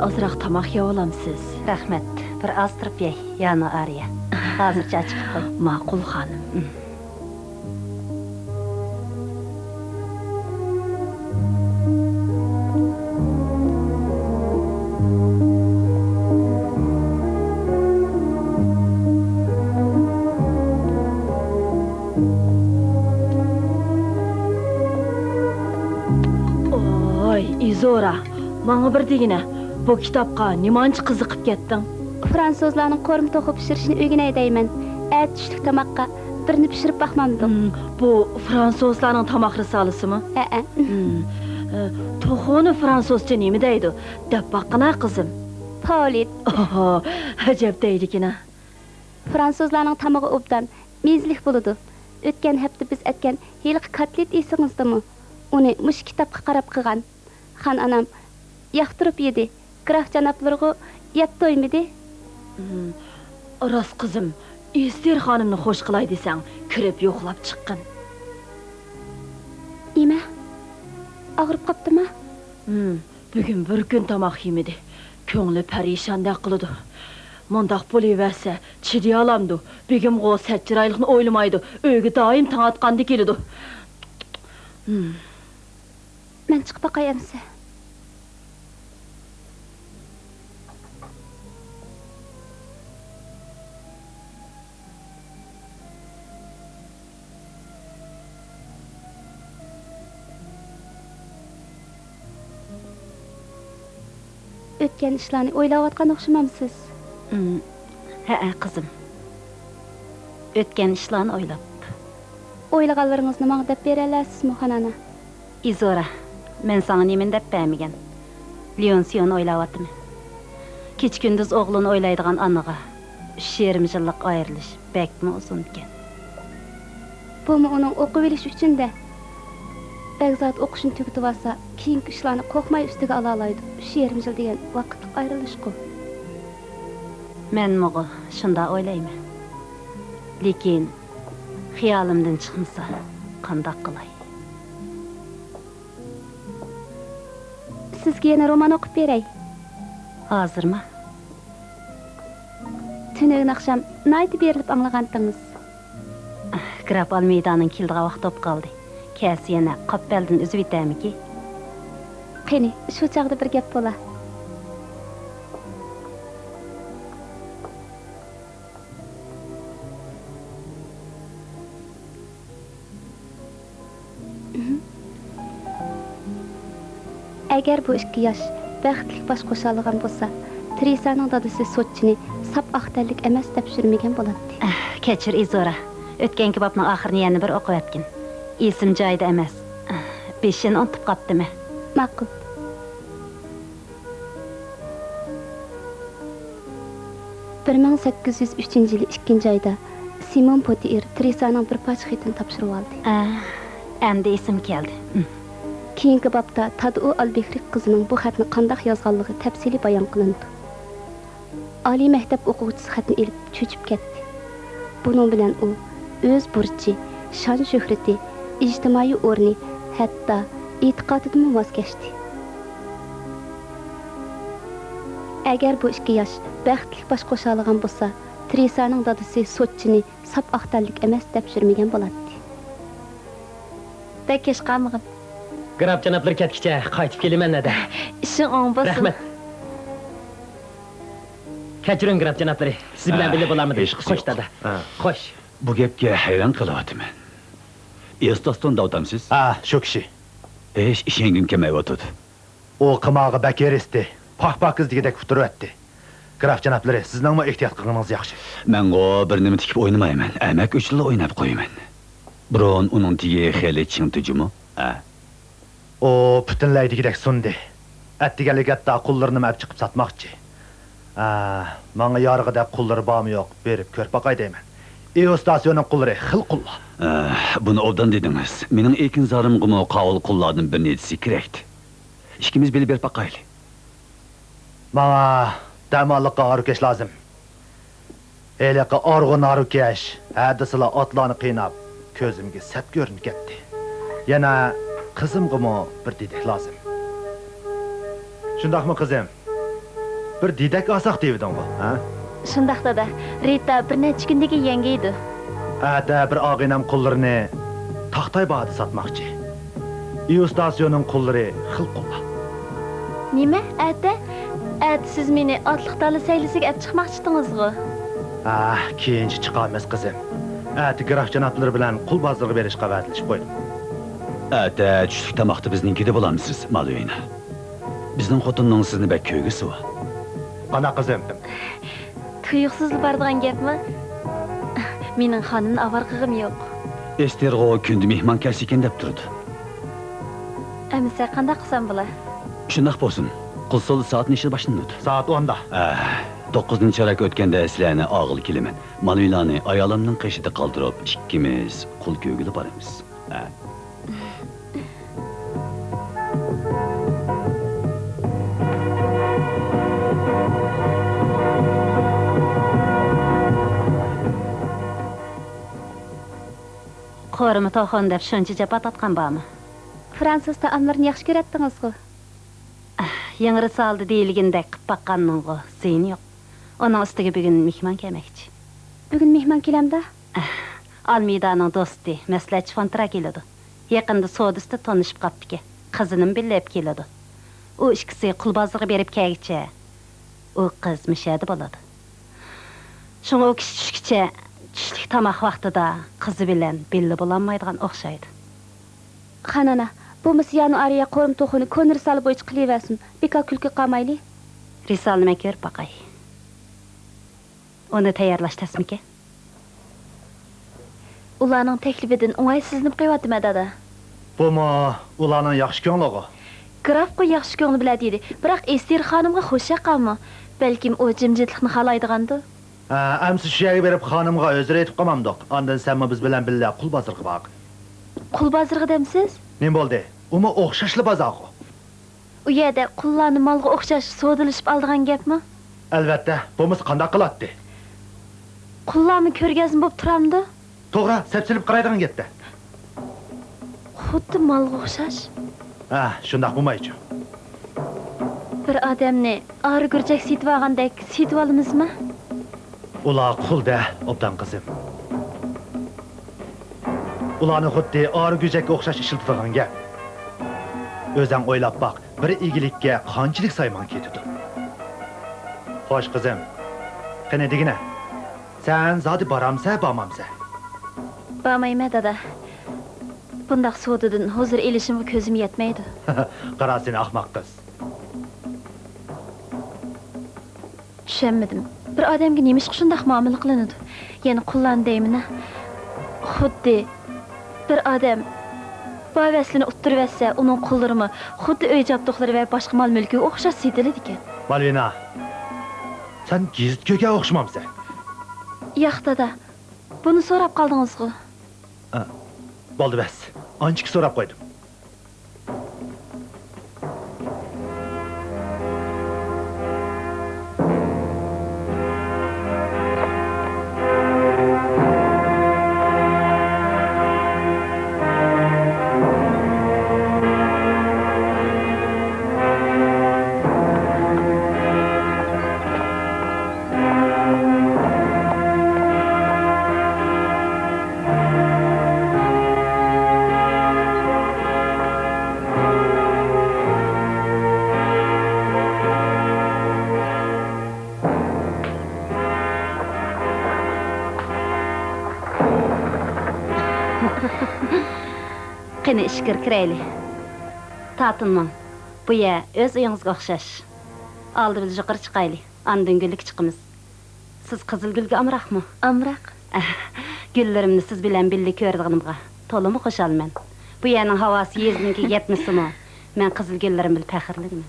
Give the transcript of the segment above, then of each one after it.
Azraq tamaq yey olamsiz. Rahmet. Bir az turib yey, yana Arya. Hozircha ochib qo'y. Ma'qul xonim. Oy, Izora, bana bir degine. Bu kitapqa nimançı qiziqib ketding? Fransuzlarning qo'rma to'qib pishirishini o'rganay deyman. Tushlik tamoqqa birini pishirib baxmamdim. Bu fransuzlarning tamoq risolasimi? To'xoni fransuzcha nima deydi? Deb baqana qizim. Polit. Ajab deydigina. Fransuzlarning tamog'i obdan mezlik bo'ladi. O'tgan hafta biz aytgan yilqi kotlet esingizdami? Uni mush kitobga qarab qilgan. Xon anam yaqtirib yedi. Qiraq janoblarga yeb to'ymidi. Rost qizim, Ester xonimni xo'sh qilay desang, kirib yo'qlab chiqqin. Nima? Og'rib qopdimi? Bugun bir kun tomoq yemadi. Ko'ngli parishonda qiladi. Mundaq bo'laversa, chiday olamdi. Begim g'o satchiraylikni o'ylamaydi. Uyga doim tong atqanda keladi. Men chiqib boqayamsa. O'tgan ishlarni o'ylayotgan o'xshamamsiz? Ha, qizim. O'tgan ishlarni o'ylab. O'ylaganlaringizni menga deb bera olasizmi, xonana? Izora, men sana nimen deb bermagan. Leonsiyon o'ylayaptım. Kech-kunduz o'g'lini o'ylaydigan anaga 3,5 yillik ayrilish bekmi uzun ekan. Bu uning o'qib olish uchun-da. Egzat o'qishni tugatib olsa, keyingi ishlarni qo'rqmay ustiga ola oladi. 3,5 yil degan vaqtlik ayrilish-ku. Men mo'g'i shunda o'ylayman. Lekin xiyolimdan chiqmasa, qanday qilay? Sizga yana roman o'qib beray. Hozirmi? Tunugun akşam naydi berilip anlagandınız? Graf Almeida'nın kildiği vaqt top qaldı. Kəsi yana qappeldən üzüb etəmi ki? Qeni, şu çağda bir gap bola. Eğer bu 2 yaş bəxtlik baş qoşalığan bolsa, Teresa'nın dadısı Soçini sap aqtəllik emas dep sürmegen bolatdı. Keçir Izora. Ötken kebapның ahırını yana bir oqib etkin. Esim joyida emas. Beshin unutib qapdimi? Ma'qul. Bir 1803 yılı 2. ayda Simon Potier Teresa'nın bir parça xetini topshirib oldi. Endi esim keldi. Keyingi babda Tadu Albekrik qizining bu xatni qanday yozganligi tafsili bayon qilindi. Oliy maktab o'quvchisi xatni elib cho'chib ketdi. Buning bilan u o'z burchi, shon shuhrati, ijtimoiy o'rni, hatto e'tiqodidan voz kechdi. Agar bu 2 yosh baxtli bosh qo'sha olgan bo'lsa, Teresaning dadasi sotchini sap aqtallik emas deb tushirmagan bo'ladi. Bek kesh qolmag'in. Graf janoblar ketkicha qaytib kelaman nada. Ishing o'ng bo'lsin. Rahmat. Kechiring graf janoblari. Siz bilan birga bo'larmidi? Xo'sh dada. Xo'sh. Bu gapga hayron qolyapman. Estaston davtamsiz? Ha, shu kishi. Hech ishingim kelmayotdi. U qimog'i bakerisdi. Paq-paq qizdigidek futuryapti. Graf janoblari, sizning mi ehtiyot qilganingiz yaxshi. Men o bir nima tikib o'ynamayman. Amak uchun o'ynab qo'yaman. Biron uning tigi xeli chintijumu? Ha. O butunlaydigidek sundi. Attigaligatda qullarni mab chiqib satmoqchi. Menga yorig'ida qullar bormi yo'q, berib ko'rib boqay deyman. Eostasioning qullari xil qullar. Buni obdan dedingiz. Mening ekin zarimg'imi qavul qullardan bir netisi kerakdi. İkimiz bilib berib boqayli. Menga damallıqqa arukesh lazım. Eliqqa arğun arukesh, hadisila otlarni qiynab, ko'zimga sap ko'rinib ketdi. Yana qizimg'imi bir didek lazım. Shundaqmi qizim? Bir didek olsaq deydingmi, ha? Shundaq dada, Rita bir necha kundagi yangi edi. Ada bir og'inam qullarini taxtay ba'di satmoqchi. Eostasioning qullari xil qullar. Nima? Ada siz meni otliq dala saylisiga olib chiqmoqchidingizmi? Keyinchi chiqamiz qizim. Graf janoblari bilan qul bozoriga berishga va'dalashib qo'ydim. Tushlik tamoqda bizninkida bo'lamsiz, Malyona. Bizning xotinning sizni bak ko'ygisi va. Ana qizim. Tuyuqsiz boradigan gapmi? Mening xonimni avarqig'im yo'q. Esterg'o kundi mehmon kelsa ekan deb turdi. Amsa qanday qilsam bo'lar? Shundoq bo'lsin. Qulsul soatni ishi boshlanadi. Soat 10da. 9-chorak o'tganda sizlarni og'il kelaman. Malyonani ayolimning qishida qoldirib, ikkimiz qul ko'gili boramiz. Qo'rimi to'xon deb shuncha japat atgan bormi? Fransuz taomlarini yaxshi ko'ratdingizmi? Yangi saldi deyilgandek qilib baqqanningmi? Sen yo'q. Onun ustiga bugun mehmon kelmoqchi. Bugun mehmon kelamda? Almidaning do'sti, maslahatchi Fontra keladi. Yaqinda sodisda tanishib qaptiki. Qizining billab keladi. U ikkisi qulbozorga berib kelgicha. U qiz mishadi bo'ladi. Shunga u kishi tushkicha tushlik tomoq vaqtida qizi bilan billa bo'lolmaydigan o'xshaydi. Xanana, bu misyani ariya qo'rim to'xini ko'nir salib o'ch qilaversin. Beka kulki qolmayli. Risol nima ko'rib boqay. Onu tayyorlashtasmiki? Ularning taklifidan o'ng'aysizlanib qo'yaptimi dada? Bumi ularning yaxshi ko'ngligi. Grafqa yaxshi ko'ngli biladi edi, biroq Ester xonimga xo'sha qolmi? Balkim u jimjitlikni xohlaydigandi. Amsi shu yerga berib xonimga o'zir aytib qolmamdiq. Ondan senmi biz bilan birga qul bozoriga boq. Qul bozoriga demsiz? Nima bo'ldi? Umi o'xshashli bozor. U yerda qullarni molga o'xshash sodilishib oldigan gapmi? Albatta, bumuz qanday qiladi? Qullarni ko'rgazim bo'lib turamdi? To'g'ri, sepsilib qaraydigan gapda. Xuddi molga o'xshash. Shundoq bo'lmaychi. Bir odamni ori gurjak sitib olgandek sitib olamizmi? Ular qulda, obdan qizim. Ularni xuddi ori gurjakka o'xshash ishiltirgan gap. O'zing o'ylab boq, bir igilikka qanchalik saymon ketadi. Xo'sh qizim. Qani degina. Sen zodi boramsa, bormamsa? Bormayman dada. Bundaq sodidan hozir elishimga ko'zim yetmaydi. Qara sen ahmoq qiz. Tushunmadim. Bir odamga nemish shundaq muomala qilinadi? Yana qullan deymi-na? Xuddi bir odam bovaslini uttirversa, uning qullarimi xuddi uy jabduqlari va boshqa mol mulkiga o'xshash setiladi ekan. Malvina, sen gizitko'ga o'xshamamsan. Yo'q dada, buni so'rab qoldingiz-ku. Bo'ldi bas. Anchik so'rab qo'ydim. Qani ishkir kirayli. Tatinman. Bu ya öz uyingizga o'xshash. Oldi biz yuqori chiqayli. Andin gullik chiqimiz. Siz qizil gulga amraqmi? Amraq. Güllarimni siz bilan birga ko'rdig'imga to'limi xo'shalman. Bu yerning havosi yezniki yetmisimi? Men qizil gullarim bil faxrliman.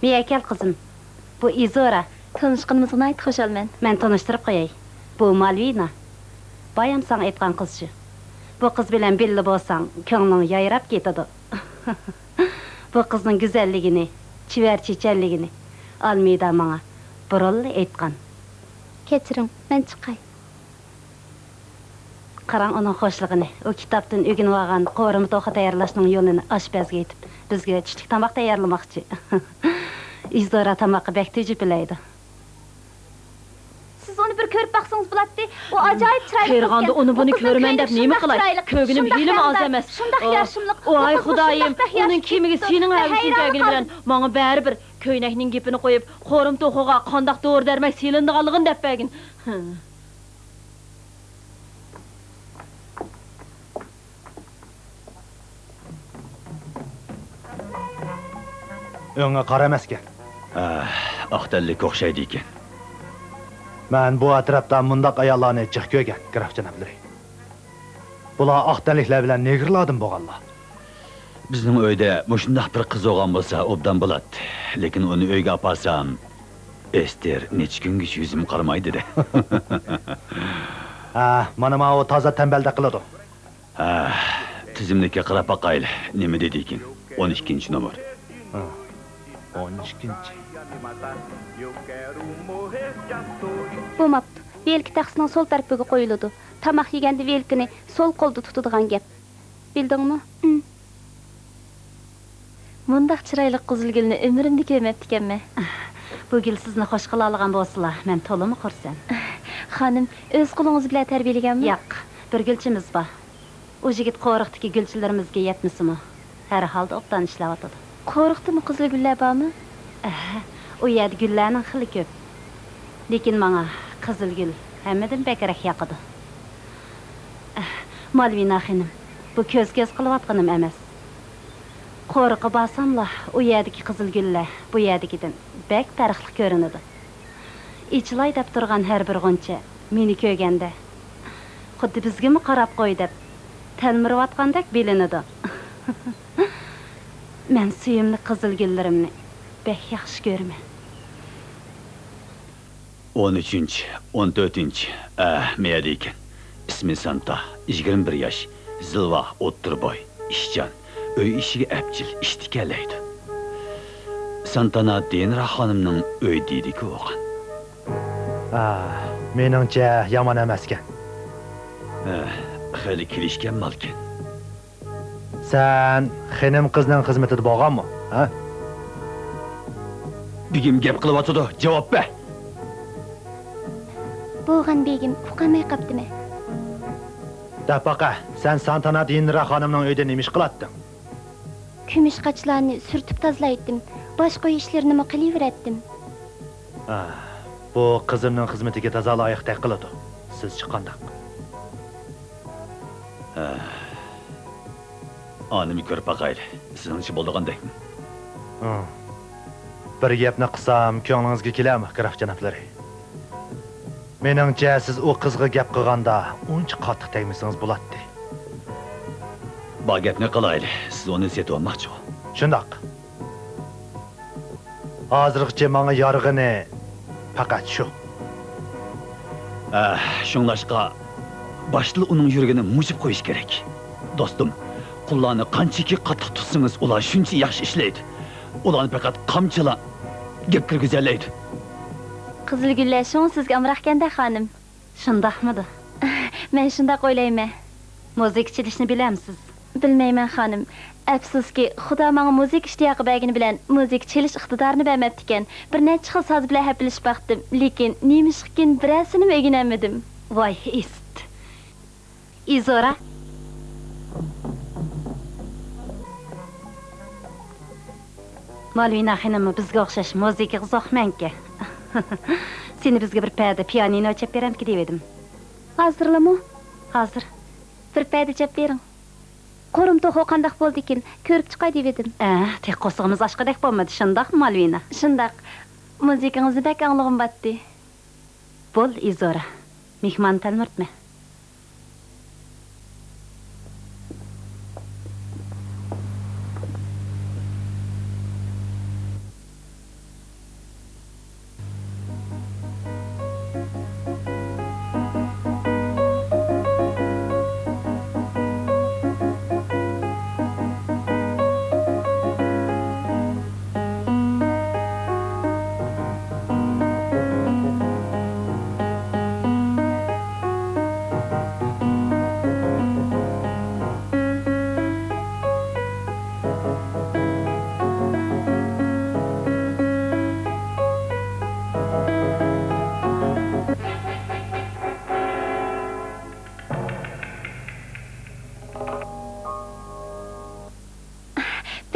Miyakal qizim. Bu Izora. Tanishqanimizga ayt xo'shalman. Men tanishtirib qo'yay. Bu Malvina. Bayam sana aytgan qizchi. Bu qiz bilan birga bo'lsang, ko'ngling yayrab ketadi. Bu qizning go'zalligini, chivarchichanligini Almida menga birolli aytgan. Kechiring, men chiqay. Qarang uning xo'shligini, u kitobdan o'rganib olgan qo'rimi to'g'ri tayyorlashning yo'lini oshpazga aytib, bizga tushlik tomoq tayyorlamoqchi. Izora tomoqqa bek tejib bilaydi. Siz onu bir ko'rib baqsangiz bo'ladi. U ajoyib chiroyli. Qirg'anda uni buni ko'raman deb nima qilay? Ko'glim hilmi oz emas. Shundoq yarshimliq. Voy xudoyim, uning kimiga sening avzinjagini bilan menga bari bir ko'ynakning gepini qo'yib, qo'rim to'g'iga qandoq to'g'ri darmak silindiganligini deb bagin. O'ngga qaramaskan. Aqtallik o'xshaydi ekan. Men bu atrofda mundaq ayollarni jiq ko'rgan, graf janoblari. Bular aqtalliklar bilan negirladim bo'lganlar. Bizning uyda mushundaq bir qiz o'g'an bo'lsa, obdan bo'ladi. Lekin uni uyga aparsam, Ester necha kungacha yuzim qaramaydi-da. Mana o toza tambelda qiladi. Tizimlikka qarab boqayli. Nima dedi ekan? 12-nomer. 12-chi. Bo'lmabdi. Velki taxsining sol tarafiga qo'yiladi. Tamoq yeganda velkini sol qo'lda tutadigan gap. Bildingmi? Mundaq chiroyli qizil gulni umrimda ko'rmabdi ekanman. Bu gul sizni xush qila olgan bo'lsalar, men to'limi xursand. Xonim, o'z qo'lingiz bilan tarbiyalaganmi? Yo'q, bir gulchimiz bor. U yigit qo'riqdagi gulchilarimizga yetmisimi? Har holda obdan ishlayotdi. Qo'riqdimi qizil gullar bormi? U yerda gullarning xili ko'p. Lekin menga qizil gul hammadan bekrak yoqadi. Malvina xonim, bu ko'z-ko'z qilayotganim emas. Qo'riqqa borsamla, u yerdagi qizil gullar bu yerdagidan bek farqli ko'rinadi. Ichlay deb turgan har bir g'uncha meni ko'rganda xuddi bizga qarab qo'y deb talmirayotgandek bilinadi. Men suyimli qizil gullarimni bek yaxshi ko'raman. 13, 14. Meyada ekan. İsmi Santa, 21 yaş. Zilva, o'ttir boy, ishchan. Uy ishiga apchil, ishtikallaydi. Santana Denra xonimning uy deydi-ku o'g'an. Meningcha yomon emas ekan. Xeli kelishgan malkan. Sen xonim qizning xizmatida bo'lganmi, ha? Begim gap qilyotdi, javob ber. Bo'lgan begim uqamay qaptimi? Dapaqa, sen Santana Denra xonimning uyida nima ish qilatding? Kumush qachlarni surtib tozalaydim. Boshqa ishlarini qilaveratdim. Bu qizimning xizmatiga toza loyiqdek qiladi. Siz chiqqandaq. Animi ko'rib boqayli. Sizningcha bo'lgandekmi? Bir gapni qilsam, ko'nglingizga keladimi, graf janoblari? Meningcha siz o qizga gap qilganda uncha qattiq tegmisiniz bo'ladi. Bor gapni qilayli. Siz uni setib olmoqchi. Shundoq. Hozirgacha menga yorg'ini faqat shu. Shunlashqa başlı uning yuragini mujib qo'yish kerak. Do'stim, qullarni qanchaki qattiq tutsangiz, ular shuncha yaxshi ishlaydi. Ularni faqat qamchilar gap kirgizaydi. Qizil gullar shun sizga amraqganda xonim. Shundaqmidi? Men shundoq o'ylayman. Musiqa chalishni bilamsiz? Bilmayman xonim. Afsuski, Xudo menga musiqa ishtiyoqi bergani bilan musiqa chalish iqtidorini bermabdi ekan. Bir necha xil soz bilan haplashib baqdim, lekin nemishkin birasini o'rganolmadim. Voy, ist. Izora. Malvina xonimi bizga o'xshash musiqa zo'qmanki. Seni bizga bir payda pianino chap beramki dedim. Hozirlimi? Hozir. Bir payda chap bering. Qo'rim to'g'ri qandaq bo'ldi ekan, ko'rib chiqay dedim. Tek qo'sig'imiz oshqadek bo'lmadi, shundoq Malvina? Shundoq. Musiqangizni bak anglag'im batdi. Bo'l, Izora. Mehmon talmurtma.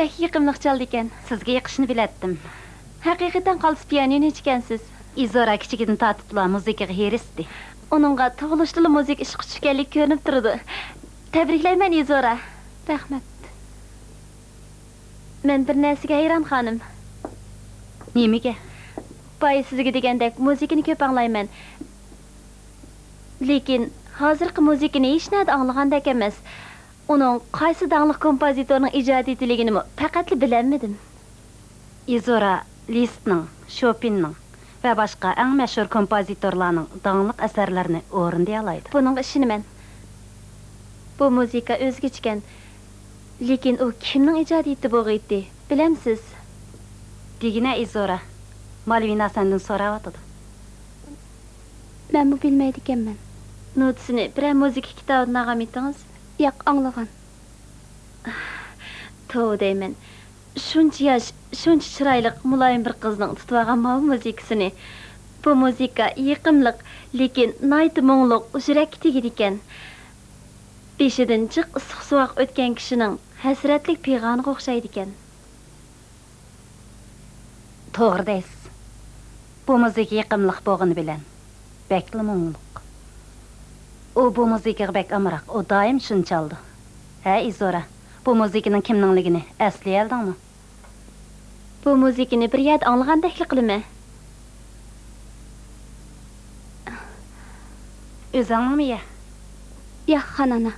Pek yiqimliq chaldi ekan. Sizga yiqishni bilatdim. Haqiqatan qaltis pianino ekansiz. Izora kichigidan tatiblar musiqaga herisdi. Uningga tug'ilishli musiqa ishqi tushganlik ko'rinib turdi. Tabriklayman Izora. Rahmat. Men bir narsaga hayron xonim. Nimaga? Boy sizga degandek musiqani ko'p anglayman. Lekin hozirgi musiqani hech narsa anglagandek emas. Uning qaysi dangli kompozitorning ijodiyatligini faqatli bilmadim. Izora Lisztning, Chopinning va boshqa eng mashhur kompozitorlarning dangli asarlarini o'rinday oladi. Buning ishonaman. Bu musiqa o'zgachakan. Lekin u kimning ijodiyati bo'lg'aydi, bilamsiz? Degina Izora, Malvina sendan so'rayotdi. Men bu bilmaydi ekanman. Notisini bir musiqa kitobidan olgan etingiz? Yo'q, anglagan. To'g'ri deyman. Shuncha yosh, shuncha chiroyli, muloyim bir qizning tutib olgan musiqasini. Bu musiqa yiqimliq, lekin noyti mo'ngluq, yurakka tegadi ekan. Beshidan chiq issiq suvoq o'tgan kishining hasratlik piyg'oniga o'xshaydi ekan. To'g'ri deysiz. Bu musiqa yiqimliq bo'lgani bilan bakli mo'ngluq. U bu musiqaga bak amroq, u doim shuni chaldi. Ha, Izora, bu musiqaning kimningligini aslayaldingmi? Bu musiqani bir yerda anglagandek qilaman. O'zingmi ya? Yo'q, xonana.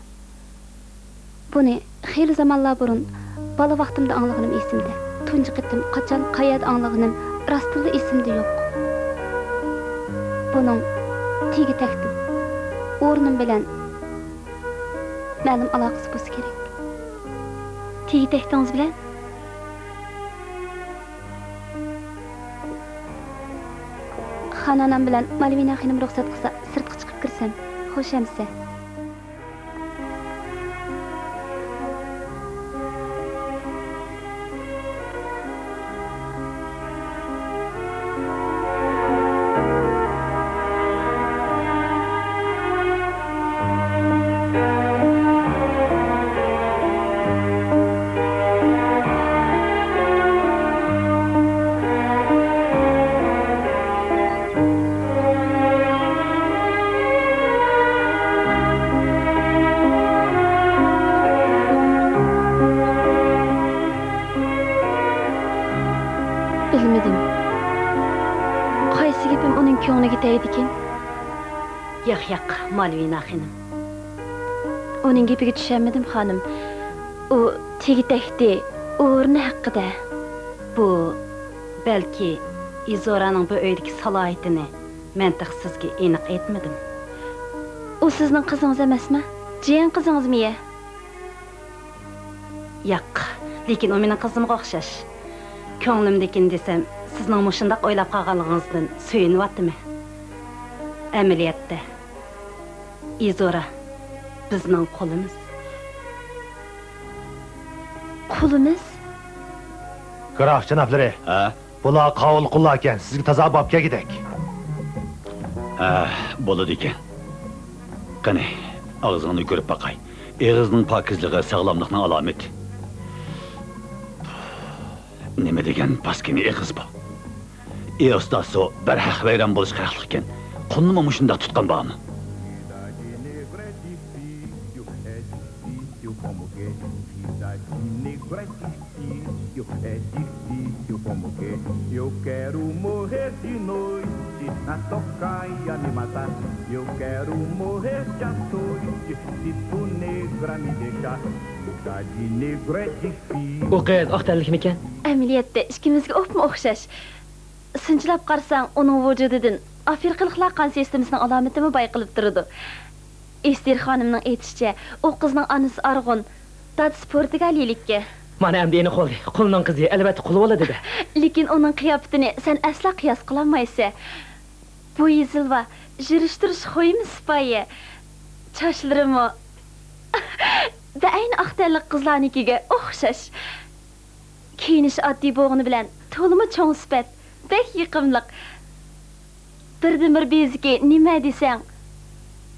Buni xeyli zamonlar burun bola vaqtimda anglaganim esimda. Tunji qitim qachon qayerda anglaganim rostilla esimda yo'q. Buning tegi takdim o'rnim bilan ma'lum aloqasi bo'lsa kerak. Tegi takdingiz bilan? Xonanam bilan Malvina xonim ruxsat qilsa, sirtqa chiqib kirsam, xo'shamsa. Bilmedim. Qaysi gapim uning ko'ngliga tegdi ekan? Yo'q, Malvina xonim. Uning gapiga tushunmadim, xonim. U tegitakdi, o'rni haqida. Bu balki Izoraning bu uydagi salohiyatini men sizga aniq aytmadim. U sizning qizingiz emasmi? Jiyan qizingizmi? Yo'q, lekin u mening qizimga o'xshash. Ko'nglimdekini desam, sizning mushundaq o'ylab qolganligingizdan suyunyaptimi? Amaliyotda Izora bizning qo'limiz. Qo'limiz? Qiraq janoblari. Ha? Bular qavul qullar ekan, sizga toza bobga gidak. Ha, bo'ladi ekan. Qani, og'zingni ko'rib baqay. Eg'izning pokizligi sog'lomlikning alomati. Nima degan paskini eg'iz bu? Eostaso bir haq vayron bo'lish kerakli ekan. Qulni mushunda tutgan bormi? Eu quero morrer de noite na tocaia me matar. Eu quero morrer de açoite se tu negra me deixar. Cidade negra é difícil. O qiz oqtanlikmikan? Amaliyotda ikkimizga o'pma o'xshash. Sinchilab qarsang, uning vujudidan afriqaliklar qon sistemasining alomatini bayqilib turadi. Ester xonimning aytishicha, u qizning onasi Arg'un, dadasi Portugaliyalikka. Mana endi eni qo'ldi. Qulning qizi albatta qul bo'ladi dedi. Lekin uning qiyofatini sen asla qiyos qila olmaysan. Bu yizilva, jirishtirish xo'yimi sipoyi. Chochlarim da ayni aqtalliq qizlarnikiga o'xshash. Kiyinish oddiy bo'g'ini bilan to'limi cho'ng sifat, bek yiqimliq. Birdan-bir beziki nima desang,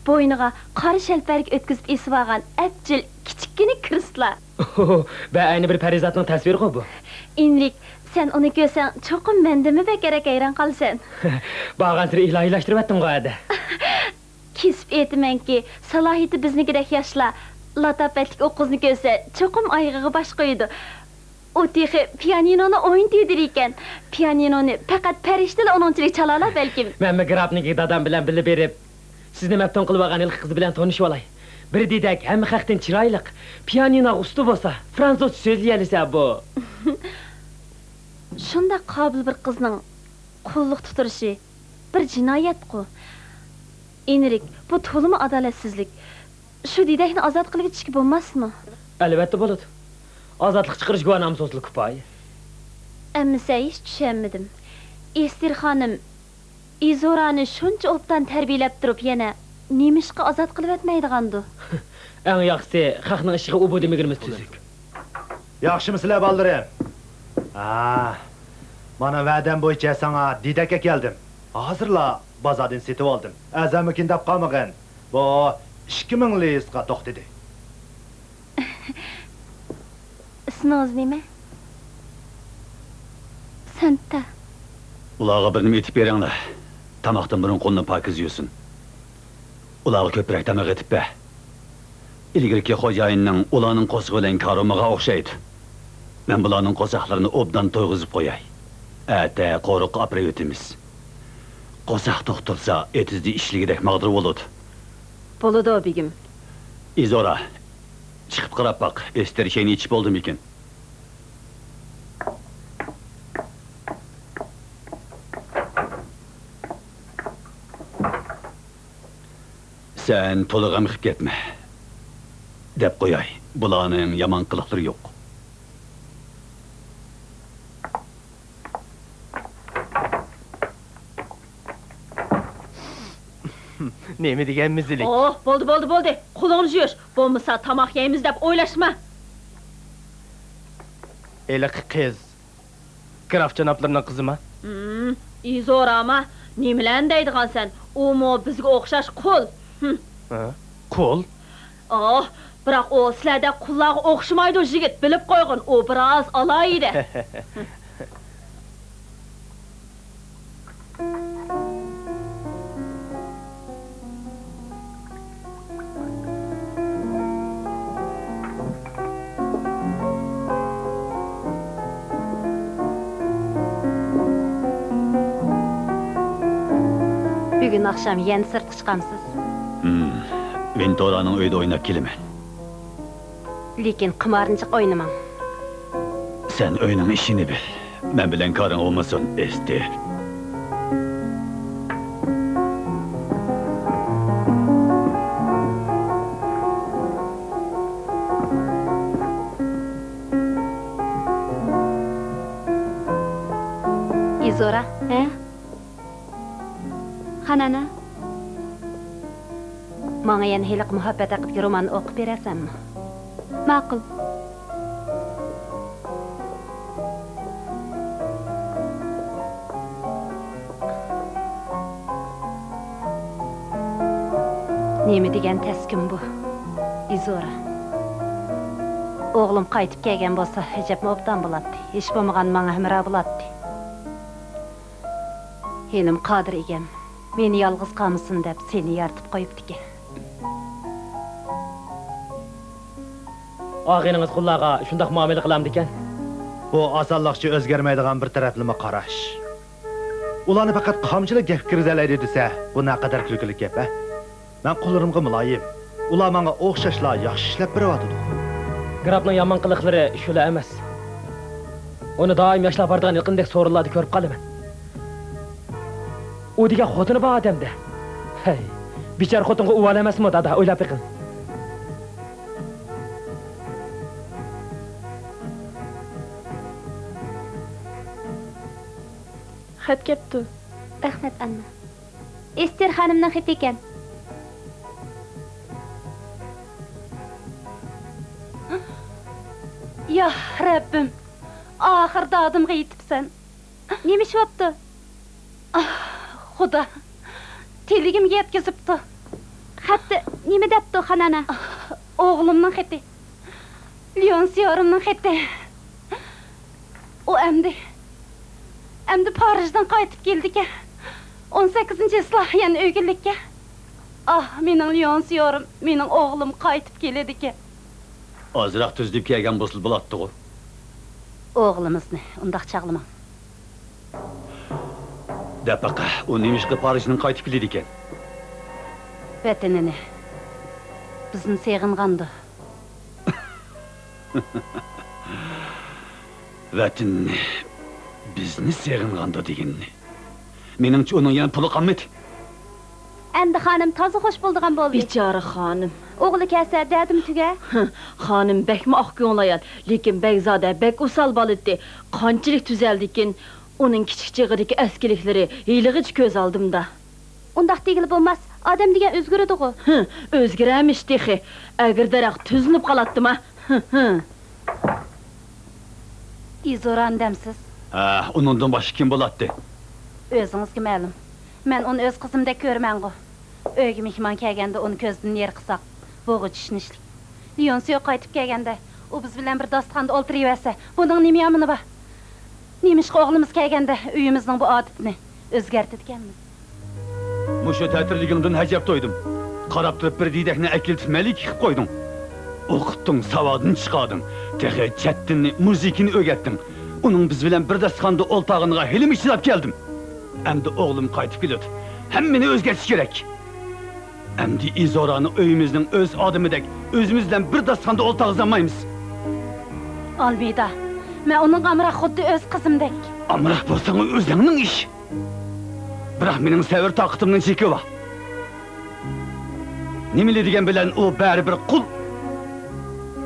bo'yniga qora shalparga o'tkazib esib olgan abjil kichikkina kristlar. Ba ayni bir parizatning tasviri bu. Inrik, sen uni ko'rsang, cho'qim mendimi bekerak hayron qolsan. Bag'an siri ilohiylashtiryaptim qo'yadi. Kesib aytmanki, salohiyati biznikidek yoshlar latofatlik o'qizni ko'rsa, cho'qim oyog'iga bosh qo'ydi. U texi pianinoni o'yin tedir ekan. Pianinoni faqat farishtalar o'ninchilik chalalar balkim. Men grabniki dadam bilan bilib berib, sizni mafton qilib olgan ilk qiz bilan tanishib olay. Bir dedak hamma haqdan chiroyli, pianino usti bo'lsa, fransuz so'zlayalisa bu. Shunda qobil bir qizning qulluq tutirishi bir jinoyat-ku. Enrik, bu to'limi adolatsizlik. Shu dedakni ozod qilib ketishga bo'lmasmi? Albatta bo'ladi. Ozodlik chiqarish guvonomsizlik kifoya. Ammo hech tushunmadim. Ester xonim Izorani shuncha obdan tarbiyalab turib yana nemishqa ozod qilib etmaydigandu. Eng yaxshisi xalqning ishiga u bo'dimigimiz tuzuk. Yaxshimisizlar baldirim? Mana va'dam bo'yicha sana didakka keldim. Hozirla bozordan setib oldim. Azamikin deb qolmagan. Bu 2000 lirga to'xtadi. Isnoz nima? Santa. Ularga bir nima aytib beringlar. Tamoqdan burun qo'lni pokiz yusin. Ularga ko'proq tamoq etib be. İlgirki xo'jayinning ularning qo'sig'i bilan karomaga o'xshaydi. Men bularning qo'saqlarini obdan to'yg'izib qo'yay. Ata qo'riq operatimiz. Qo'saq to'xtalsa, etizdi ishligidek mag'dur bo'ladi. Bo'ladi begim. Izora, chiqib qarab baq, Ester shayni ichib oldimi ekan? Sen to'lig'am qilib ketma. Deb qo'yay. Bularning yomon qiliqlari yo'q. Nima degan mizlik? Oh, bo'ldi. Qo'lingni yuvish. Bo'lmasa tamoq yeymiz deb o'ylashma. Eliq qiz. Graf janoblarning qizimi? Izorama, nimalan deydigansan? U mo bizga o'xshash qo'l. Qo'l? Oh, biroq o sizlarda qullarga o'xshamaydi yigit, bilib qo'ygin. U biroz alaydi. Bugün akşam yen sırtı çıkamsız. Ventora'nın öyde oynap kelimen. Lekin kımarıncık oynamam. Sen öyünün işini bil. Ben bilen karın olmasın, Ester. İzora, He? Hanana, bana yen helik muhabbet akıp roman okup beresen mi? ma'qul. Nemi degan teskun bu, İzora. Oğlum qaytib kelgen bolsa, hijab obdan bolatdi. Hiç bo'lmagan manga himra bolatdi. Henim Qadir egem, meni yalğız qalmısın dep seni yartıp qoyupdi. Ağaynınız qullağa şundaq muamele qılamdı ekan. Bu asallıqçı özgermeydiğen bir taraflama qaraş. Ulanı fakat qamçılık gep kirzalaydı dese, bu ne kadar külkülük gep, he? Ben qollarımga mulayim. Ular bana oxşaşla yaxşı işlep bir vatıdı. Grabның yaman qılıqları şöyle emas. Onu daim yaşlap bardıgan yılqındek sorulardı körüp qalıman. O degen xotunu ba adamda. Hey, bichar xotunga uval emasmi dada, o'ylab biqin. Xat kepti. Rahmat anna. Ester xonimning xati ekan. Ya Rabbim, ahırda adımga yetipsen. Nemish bo'pti? Xudo, teligimga yetkazibdi. Xatda nima debdi xonana? Oğlumning xati. Lyonsiyorimning xati. O Endi Parijdan qaytib keldik. 18-islah yani öygüllikka. Ah, mening Lyonsiyorim, mening oğlum qaytib keledi. Azıraq tüzlüp kelgen bosul bulatdı o. Oğlumuzni undaq çağlamam. Depak, o neymiş ki Paris'nin kayıt bildi eken. Vatanini bizni seg'ingandı. Vatan bizni seg'ingandı degenini. Meningchi onun yana puli qolmadi. Endi xonim toza xo'sh bo'ldigan bo'ldi. Bichara xonim. O'g'li kelsa dadim tuga. Xonim bekmi oq ko'nglayan, lekin Begzada bek usal balıttı. Qanchalik tüzeldikin, onun kichik chig'idagi eskilikleri hiylig'ich ko'z oldimda. Undaq degili bo'lmas. Odam degan o'zgaradi-ku. O'zgaramish texi. Agar daraxt tuzilib qoladimi? İzoran demsiz. Onundan başka kim bulatdı? Özüngizge ma'lum. Men onu öz qizimdek görmän-gu. Öýge mehman kelgende onu közden yer qysaq. Boğu düşnişlik. Lyonsiyo qaytyp kelgende, o biz bilen bir dastxanda oltyryberse, bunun nime ýamyny ba? Nemişki oğlumuz kelgende üýümizniň bu adatini özgertitgenmiz. Muşu tätirligimden hajap toydum. Qarap turup bir diýdekni äkiltmelik qyp goýdun. Okutdun, savadyny çykadyň. Tehe çetdini, muzikini ögetdin. Onun biz bilen bir dastxanda oltagynyga helim içilap geldim. Emdi oğlum qaytyp geldi. Hemmini özgertiş gerek. Emdi İzora'nı öýümizden öz adymydek, özümizden bir dastxanda oltagızamaýmyz. Almeyda, men onun amrak xuddi öz qızımdek. Amrak bolsaň özüňiň iş. Birak mening säwir takıtymyň çeki bar. Nimeli degen bilen o bäri bir kul.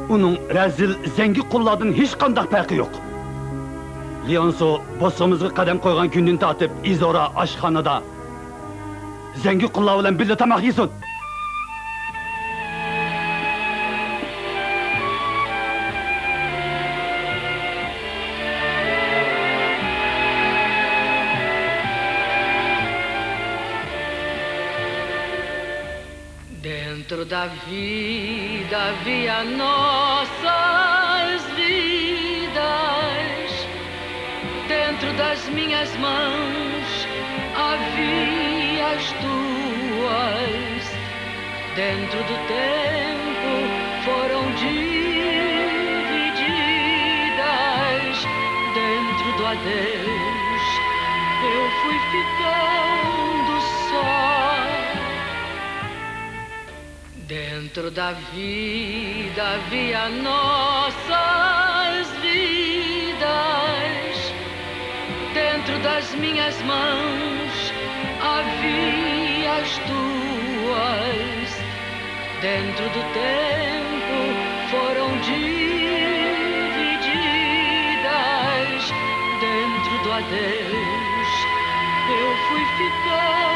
Onun rezil, zengi kullardan hiç kandak payqı yok. Lyonso bossomuzga qadam qo'ygan kundan tatip İzora aşxanada zengi kullar bilen birga tamaq yesin. Dentro da vida havia nossas vidas. Dentro das minhas mãos havia as tuas. Dentro do tempo foram divididas. Dentro do adeus eu fui ficando só. Dentro da vida havia nossas vidas. Dentro das minhas mãos havia as tuas. Dentro do tempo foram divididas. Dentro do adeus eu fui ficando.